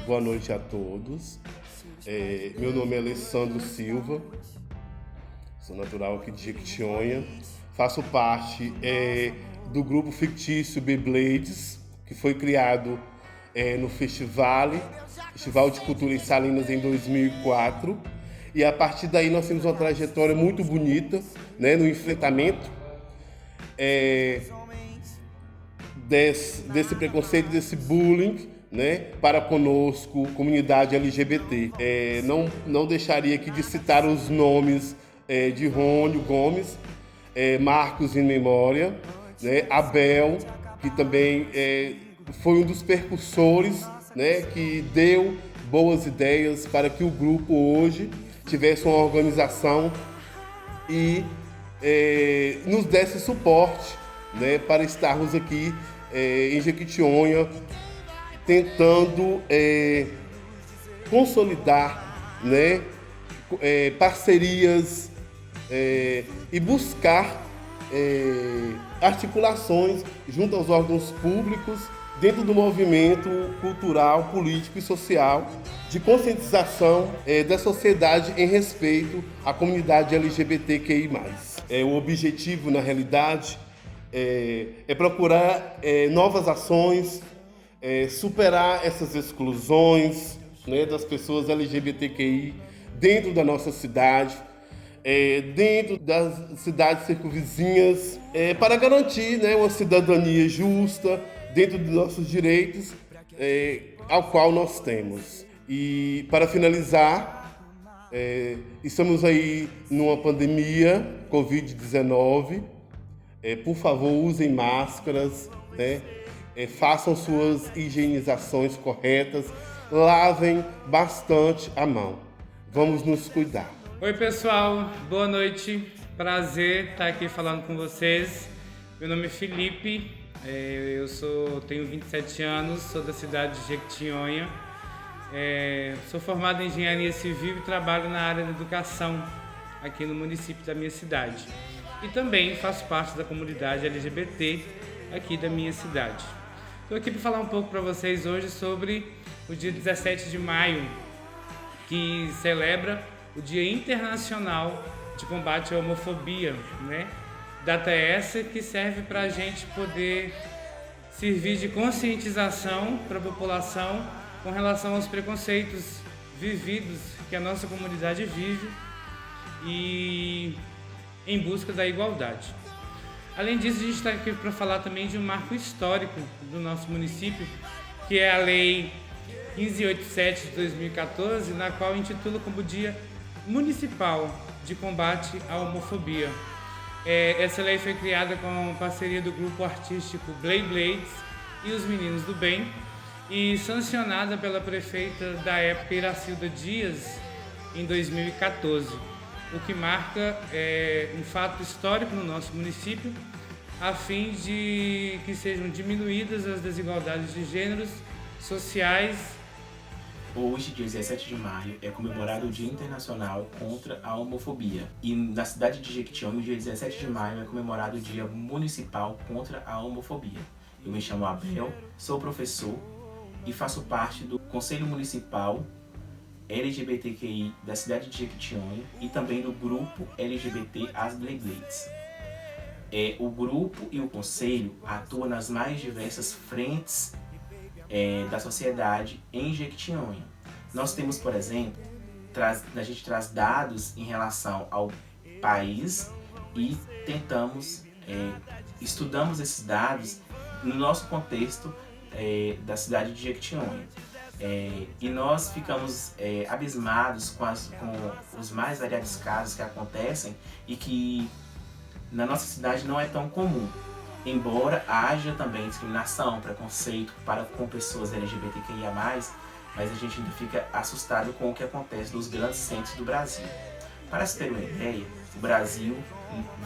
Boa noite a todos. Meu nome é Alessandro Silva, sou natural aqui de Jequitinhonha. Faço parte do grupo fictício Beyblades, que foi criado no Festival de Cultura em Salinas em 2004. E a partir daí nós temos uma trajetória muito bonita, né, no enfrentamento desse preconceito, desse bullying, né, para conosco, comunidade LGBT. Não deixaria aqui de citar os nomes de Rônio Gomes, Marcos em memória, né, Abel, que também foi um dos percussores, né, que deu boas ideias para que o grupo hoje tivesse uma organização e nos desse suporte, né, para estarmos aqui em Jequitinhonha tentando consolidar, né, parcerias e buscar articulações junto aos órgãos públicos dentro do movimento cultural, político e social de conscientização da sociedade em respeito à comunidade LGBTQI+. O objetivo, na realidade, é procurar novas ações, superar essas exclusões, né, das pessoas LGBTQI dentro da nossa cidade, dentro das cidades circunvizinhas, para garantir, né, uma cidadania justa dentro dos nossos direitos, ao qual nós temos. E para finalizar, estamos aí numa pandemia Covid-19. Por favor, usem máscaras, né? Façam suas higienizações corretas, lavem bastante a mão. Vamos nos cuidar. Oi pessoal, boa noite, prazer estar aqui falando com vocês. Meu nome é Felipe, tenho 27 anos, sou da cidade de Jequitinhonha. Sou formado em Engenharia Civil e trabalho na área da educação aqui no município da minha cidade. E também faço parte da comunidade LGBT aqui da minha cidade. Estou aqui para falar um pouco para vocês hoje sobre o dia 17 de maio, que celebra o Dia Internacional de Combate à Homofobia, né? Data essa que serve para a gente poder servir de conscientização para a população com relação aos preconceitos vividos que a nossa comunidade vive e em busca da igualdade. Além disso, a gente está aqui para falar também de um marco histórico do nosso município, que é a Lei 1587 de 2014, na qual intitula como Dia Municipal de Combate à Homofobia. Essa lei foi criada com parceria do grupo artístico Beyblades e os Meninos do Bem e sancionada pela prefeita da época, Iracilda Dias, em 2014. O que marca um fato histórico no nosso município, a fim de que sejam diminuídas as desigualdades de gêneros, sociais. Hoje, dia 17 de maio, é comemorado o Dia Internacional contra a Homofobia. E na cidade de Jequitinhonha, o dia 17 de maio, é comemorado o Dia Municipal contra a Homofobia. Eu me chamo Abel, sou professor e faço parte do Conselho Municipal LGBTQI da cidade de Jequitinhonha e também do grupo LGBT As Beyblades. O grupo e o conselho atuam nas mais diversas frentes da sociedade em Jequitinhonha. Nós temos, por exemplo, a gente traz dados em relação ao país e estudamos esses dados no nosso contexto da cidade de Jequitinhonha. E nós ficamos abismados com os mais variados casos que acontecem e que na nossa cidade não é tão comum. Embora haja também discriminação, preconceito com pessoas LGBTQIA+, mas a gente ainda fica assustado com o que acontece nos grandes centros do Brasil. Para se ter uma ideia, o Brasil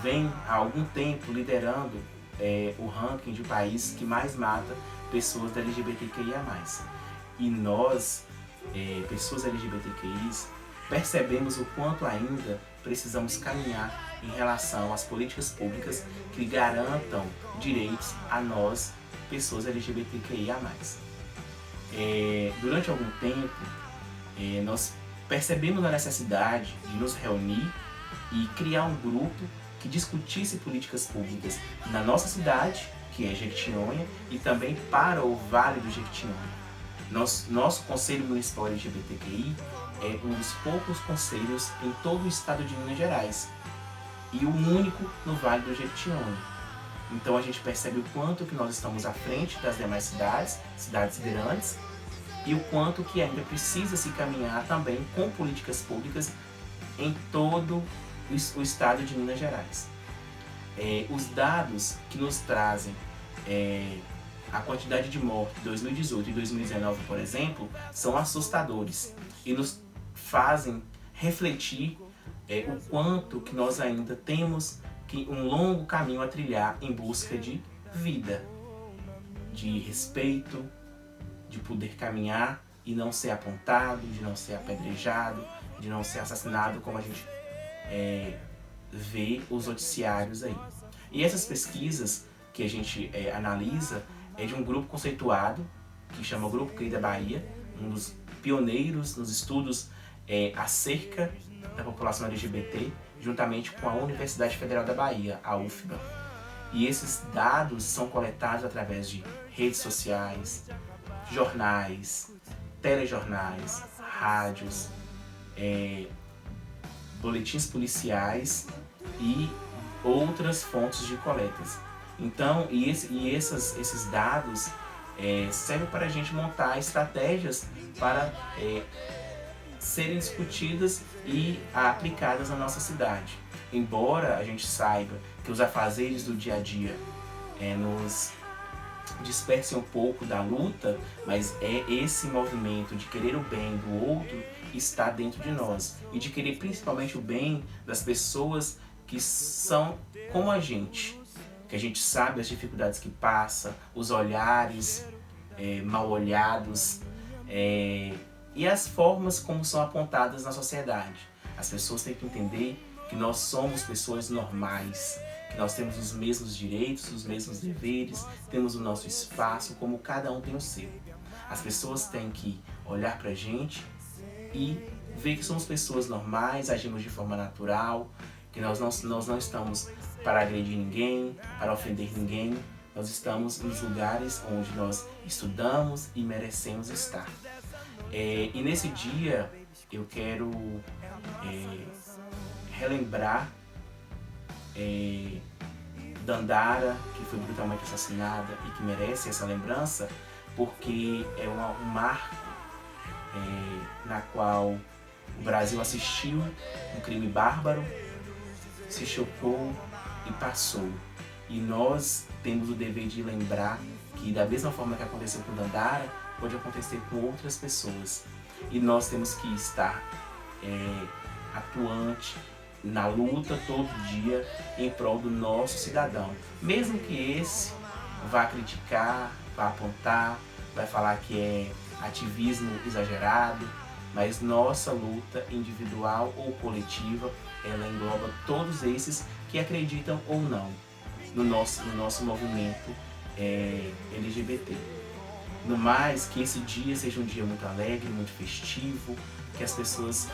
vem há algum tempo liderando o ranking de país que mais mata pessoas da LGBTQIA+. E nós, pessoas LGBTQIs, percebemos o quanto ainda precisamos caminhar em relação às políticas públicas que garantam direitos a nós, pessoas LGBTQIA+. Durante algum tempo, nós percebemos a necessidade de nos reunir e criar um grupo que discutisse políticas públicas na nossa cidade, que é Jequitinhonha, e também para o Vale do Jequitinhonha. Nosso Conselho Municipal LGBTQI é um dos poucos conselhos em todo o estado de Minas Gerais e o único no Vale do Jequitinhonha. Então a gente percebe o quanto que nós estamos à frente das demais cidades grandes, e o quanto que ainda precisa se caminhar também com políticas públicas em todo o estado de Minas Gerais. Os dados que nos trazem a quantidade de mortes de 2018 e 2019, por exemplo, são assustadores e nos fazem refletir o quanto que nós ainda temos um longo caminho a trilhar em busca de vida, de respeito, de poder caminhar e não ser apontado, de não ser apedrejado, de não ser assassinado, como a gente vê os noticiários aí. E essas pesquisas que a gente analisa é de um grupo conceituado, que chama o Grupo Querida Bahia, um dos pioneiros nos estudos acerca da população LGBT, juntamente com a Universidade Federal da Bahia, a UFBA. E esses dados são coletados através de redes sociais, jornais, telejornais, rádios, boletins policiais e outras fontes de coletas. Então, esses dados servem para a gente montar estratégias para serem discutidas e aplicadas na nossa cidade. Embora a gente saiba que os afazeres do dia a dia nos dispersem um pouco da luta, mas esse movimento de querer o bem do outro está dentro de nós, e de querer principalmente o bem das pessoas que são como a gente, que a gente sabe as dificuldades que passa, os olhares mal olhados, e as formas como são apontadas na sociedade. As pessoas têm que entender que nós somos pessoas normais, que nós temos os mesmos direitos, os mesmos deveres, temos o nosso espaço, como cada um tem o seu. As pessoas têm que olhar pra gente e ver que somos pessoas normais, agimos de forma natural, que nós não estamos para agredir ninguém, para ofender ninguém, nós estamos nos lugares onde nós estudamos e merecemos estar. E nesse dia eu quero relembrar Dandara, que foi brutalmente assassinada e que merece essa lembrança, porque é um marco na qual o Brasil assistiu um crime bárbaro, se chocou e passou. E nós temos o dever de lembrar que, da mesma forma que aconteceu com Dandara, pode acontecer com outras pessoas. E nós temos que estar atuante na luta todo dia em prol do nosso cidadão. Mesmo que esse vá criticar, vá apontar, vai falar que é ativismo exagerado, mas nossa luta individual ou coletiva, ela engloba todos esses que acreditam ou não no nosso movimento LGBT. No mais, que esse dia seja um dia muito alegre, muito festivo, que as pessoas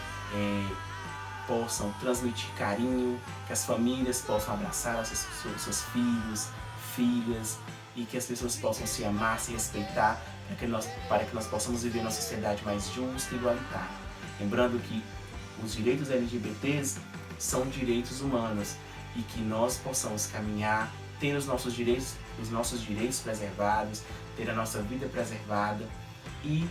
possam transmitir carinho, que as famílias possam abraçar seus filhos, filhas, e que as pessoas possam se amar, se respeitar, para que nós possamos viver uma sociedade mais justa e igualitária. Lembrando que os direitos LGBTs são direitos humanos e que nós possamos caminhar, ter os nossos direitos preservados, ter a nossa vida preservada e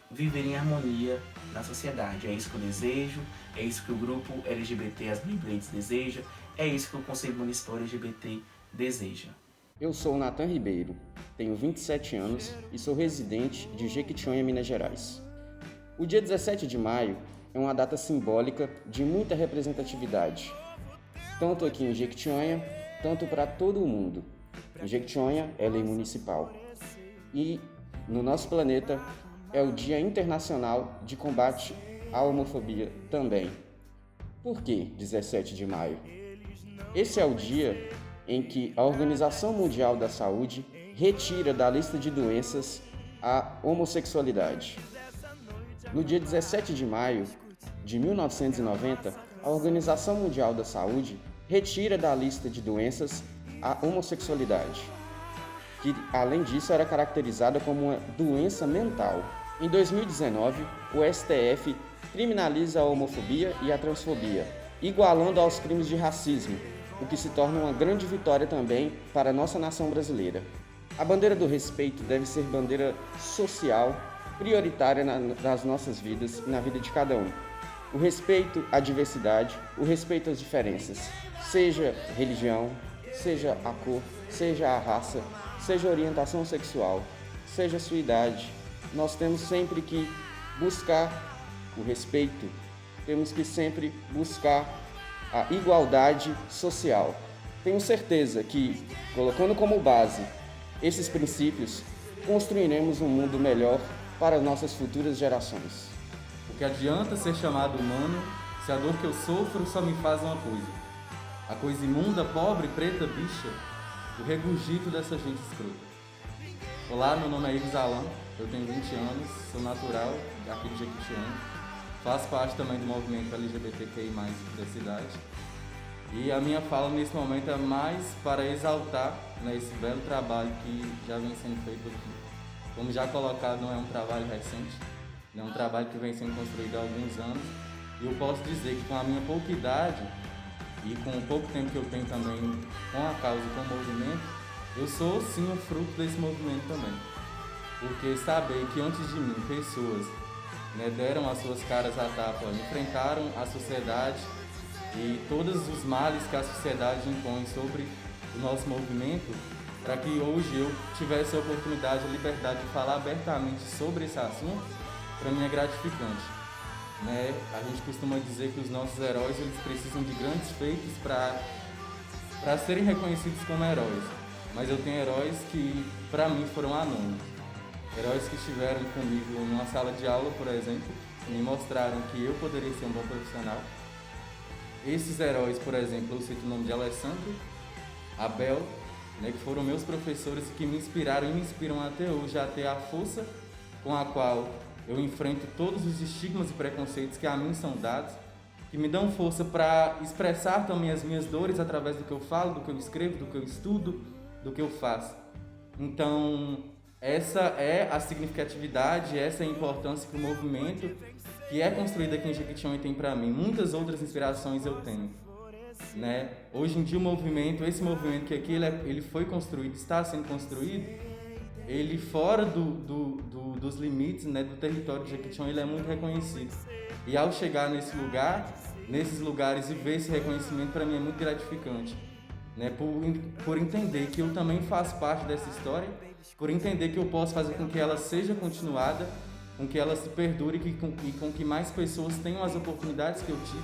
viver em harmonia na sociedade. É isso que eu desejo, é isso que o grupo LGBT As Beyblades deseja, é isso que o Conselho Municipal LGBT deseja. Eu sou Nathan Ribeiro, tenho 27 anos e sou residente de Jequitinhonha, Minas Gerais. O dia 17 de maio é uma data simbólica de muita representatividade, tanto aqui em Jequitinhonha, tanto para todo o mundo. Em Jequitinhonha é lei municipal. E no nosso planeta é o Dia Internacional de Combate à Homofobia também. Por que 17 de maio? Esse é o dia em que a Organização Mundial da Saúde retira da lista de doenças a homossexualidade. No dia 17 de maio de 1990, a Organização Mundial da Saúde retira da lista de doenças a homossexualidade, que além disso era caracterizada como uma doença mental. Em 2019, o STF criminaliza a homofobia e a transfobia, igualando aos crimes de racismo, o que se torna uma grande vitória também para a nossa nação brasileira. A bandeira do respeito deve ser bandeira social, prioritária nas nossas vidas e na vida de cada um. O respeito à diversidade, o respeito às diferenças, seja religião, seja a cor, seja a raça, seja a orientação sexual, seja a sua idade. Nós temos sempre que buscar o respeito, temos que sempre buscar a igualdade social. Tenho certeza que, colocando como base esses princípios, construiremos um mundo melhor para nossas futuras gerações. O que adianta ser chamado humano se a dor que eu sofro só me faz uma coisa? A coisa imunda, pobre, preta, bicha, o regurgito dessa gente escrota. Olá, meu nome é Ives Alan, eu tenho 20 anos, sou natural aqui de Jequitinhonha, faço parte também do movimento LGBTQI+, da cidade. E a minha fala nesse momento é mais para exaltar, né, esse belo trabalho que já vem sendo feito aqui. Como já colocado, não é um trabalho recente, é um trabalho que vem sendo construído há alguns anos. E eu posso dizer que com a minha pouca idade e com o pouco tempo que eu tenho também com a causa e com o movimento, eu sou sim um fruto desse movimento também. Porque saber que antes de mim pessoas, né, deram as suas caras à tapa, enfrentaram a sociedade e todos os males que a sociedade impõe sobre o nosso movimento, para que hoje eu tivesse a oportunidade, a liberdade de falar abertamente sobre esse assunto, para mim é gratificante. Né? A gente costuma dizer que os nossos heróis eles precisam de grandes feitos para serem reconhecidos como heróis, mas eu tenho heróis que para mim foram anônimos. Heróis que estiveram comigo numa sala de aula, por exemplo, me mostraram que eu poderia ser um bom profissional. Esses heróis, por exemplo, eu cito o nome de Alessandro, Abel, né, que foram meus professores que me inspiraram e me inspiram até hoje a ter a força com a qual eu enfrento todos os estigmas e preconceitos que a mim são dados, que me dão força para expressar também as minhas dores através do que eu falo, do que eu escrevo, do que eu estudo, do que eu faço. Então, essa é a significatividade, essa é a importância que o movimento que é construído aqui em Jequitinhonha tem para mim. Muitas outras inspirações eu tenho. Né? Hoje em dia o movimento, esse movimento que aqui ele foi construído, está sendo construído, ele fora dos limites, né, do território de Jequitinhonha, ele é muito reconhecido. E ao chegar nesses lugares e ver esse reconhecimento, para mim é muito gratificante. Né? Por entender que eu também faço parte dessa história, por entender que eu posso fazer com que ela seja continuada, com que ela se perdure e com que mais pessoas tenham as oportunidades que eu tive,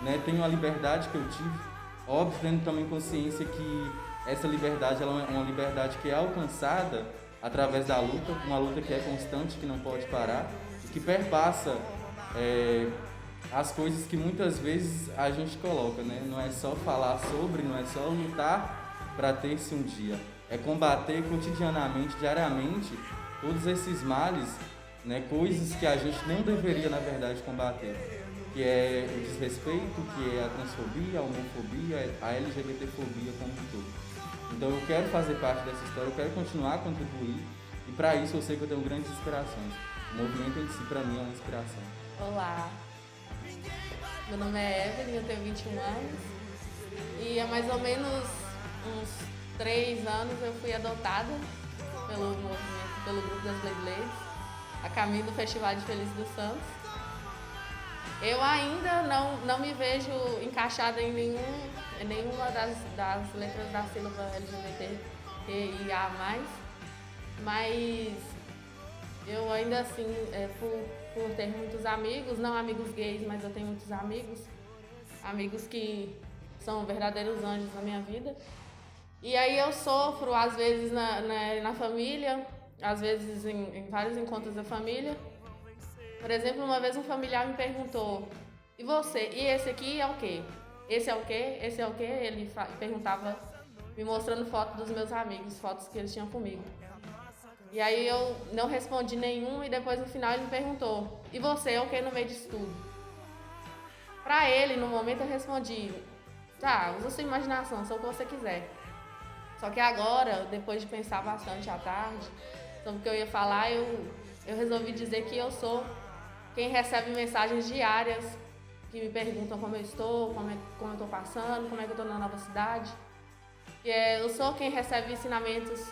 né? Tenham a liberdade que eu tive. Óbvio, tendo também consciência que essa liberdade ela é uma liberdade que é alcançada através da luta, uma luta que é constante, que não pode parar, e que perpassa as coisas que muitas vezes a gente coloca, né? Não é só falar sobre, não é só lutar para ter-se um dia, é combater cotidianamente, diariamente, todos esses males, né? Coisas que a gente não deveria, na verdade, combater, que é o desrespeito, que é a transfobia, a homofobia, a LGBTfobia como um todo. Então eu quero fazer parte dessa história, eu quero continuar a contribuir, e para isso eu sei que eu tenho grandes inspirações. O movimento em si, para mim, é uma inspiração. Olá, meu nome é Evelyn, eu tenho 21 anos, e há mais ou menos uns 3 anos eu fui adotada pelo movimento, pelo grupo das Blades, a caminho do Festival de Feliz dos Santos. Eu ainda não me vejo encaixada em nenhuma das letras da sílaba LGBTQIA+, mas eu ainda assim, por ter muitos amigos, não amigos gays, mas eu tenho muitos amigos que são verdadeiros anjos na minha vida. E aí eu sofro, às vezes, na família, às vezes em vários encontros da família. Por exemplo, uma vez um familiar me perguntou: e você? E esse aqui é o quê? Esse é o quê? Esse é o quê? Ele perguntava, me mostrando fotos dos meus amigos, fotos que eles tinham comigo. E aí eu não respondi nenhum e depois no final ele me perguntou: e você, é o que no meio disso tudo? Pra ele, no momento eu respondi: tá, usa sua imaginação, sou o que você quiser. Só que agora, depois de pensar bastante à tarde sobre o que eu ia falar, eu resolvi dizer que eu sou quem recebe mensagens diárias que me perguntam como eu estou, como eu estou passando, como é que eu estou na nova cidade. Eu sou quem recebe ensinamentos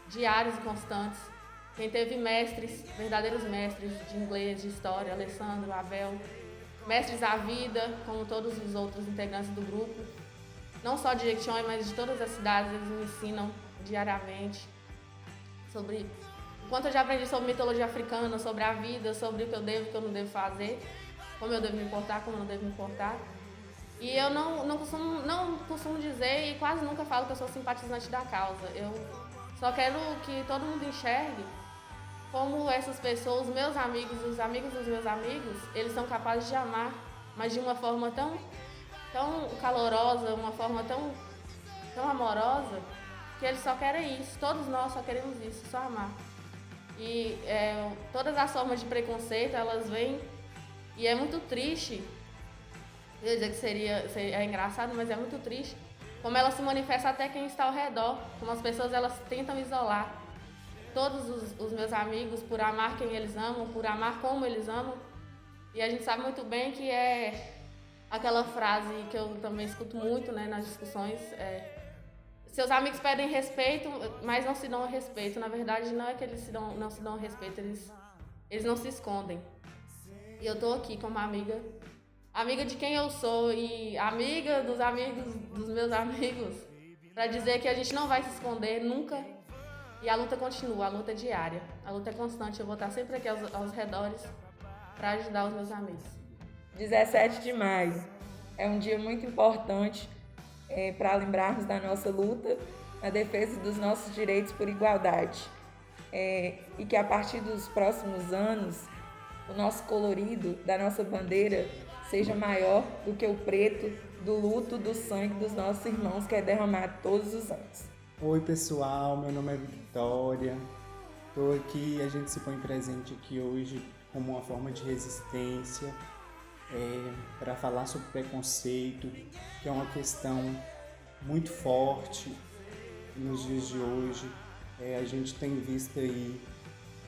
diários e constantes. Quem teve mestres, verdadeiros mestres de inglês, de história, Alessandro, Abel, mestres da vida, como todos os outros integrantes do grupo. Não só de Jequitinhonha, mas de todas as cidades, eles me ensinam diariamente sobre o quanto eu já aprendi sobre mitologia africana, sobre a vida, sobre o que eu devo e o que eu não devo fazer, como eu devo me importar, como eu não devo me importar. E eu não costumo dizer e quase nunca falo que eu sou simpatizante da causa. Eu só quero que todo mundo enxergue como essas pessoas, os meus amigos, os amigos dos meus amigos, eles são capazes de amar, mas de uma forma tão calorosa, uma forma tão amorosa, que eles só querem isso. Todos nós só queremos isso, só amar. E todas as formas de preconceito, elas vêm, e é muito triste. Eu ia dizer que é engraçado, mas é muito triste como ela se manifesta até quem está ao redor, como as pessoas elas tentam isolar todos os meus amigos por amar quem eles amam, por amar como eles amam. E a gente sabe muito bem que é aquela frase que eu também escuto muito, né, nas discussões, seus amigos pedem respeito, mas não se dão respeito. Na verdade, não é que eles não se dão respeito, eles não se escondem. E eu tô aqui como amiga de quem eu sou e amiga dos amigos dos meus amigos, para dizer que a gente não vai se esconder nunca. E a luta continua, a luta é diária, a luta é constante. Eu vou estar sempre aqui aos redores para ajudar os meus amigos. 17 de maio é um dia muito importante para lembrarmos da nossa luta na defesa dos nossos direitos por igualdade. E que a partir dos próximos anos, o nosso colorido da nossa bandeira seja maior do que o preto do luto do sangue dos nossos irmãos que é derramado todos os anos. Oi pessoal, meu nome é Victoria, estou aqui, a gente se põe presente aqui hoje como uma forma de resistência para falar sobre preconceito, que é uma questão muito forte nos dias de hoje. A gente tem visto aí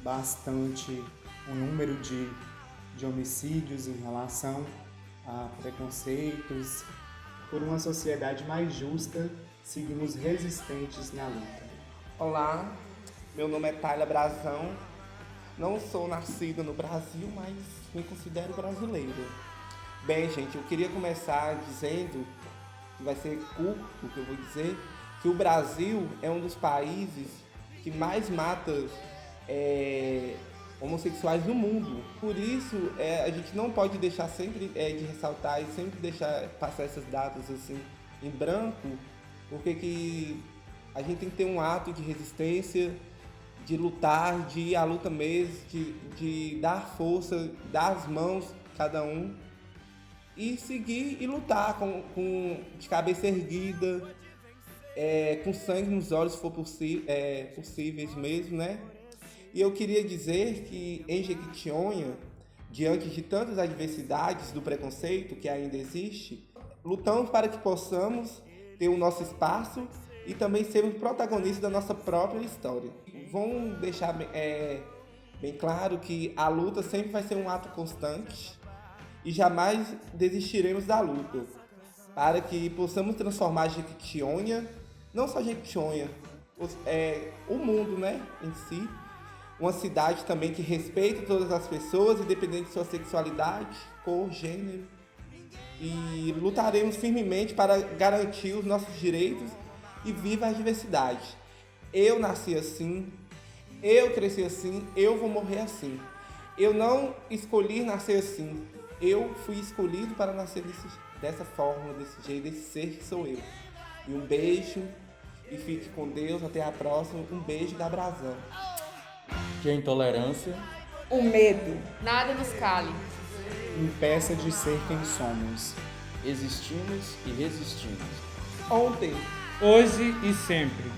bastante o número de homicídios em relação a preconceitos. Por uma sociedade mais justa, seguimos resistentes na luta. Olá, meu nome é Thalia Brazão. Não sou nascida no Brasil, mas me considero brasileiro. Bem, gente, eu queria começar dizendo, que vai ser curto o que eu vou dizer, que o Brasil é um dos países que mais mata homossexuais no mundo. Por isso, a gente não pode deixar sempre de ressaltar e sempre deixar passar essas datas assim em branco, porque que a gente tem que ter um ato de resistência, de lutar, de ir à luta mesmo, de dar força, dar as mãos cada um e seguir e lutar de cabeça erguida, com sangue nos olhos, se for possíveis mesmo, né? E eu queria dizer que em Jequitinhonha, diante de tantas adversidades do preconceito que ainda existe, lutamos para que possamos ter o nosso espaço e também sermos protagonistas da nossa própria história. Vamos deixar bem claro que a luta sempre vai ser um ato constante e jamais desistiremos da luta, para que possamos transformar Jequitinhonha, não só Jequitinhonha, o mundo, né, em si, uma cidade também que respeita todas as pessoas, independente de sua sexualidade, cor, gênero. E lutaremos firmemente para garantir os nossos direitos e viva a diversidade. Eu nasci assim, eu cresci assim, eu vou morrer assim. Eu não escolhi nascer assim, eu fui escolhido para nascer dessa forma, desse jeito, desse ser que sou eu. E um beijo, e fique com Deus, até a próxima. Um beijo da Brazão. Que a intolerância, O medo Nada nos cale. Impeça de ser quem somos. Existimos e resistimos. Ontem, hoje e sempre.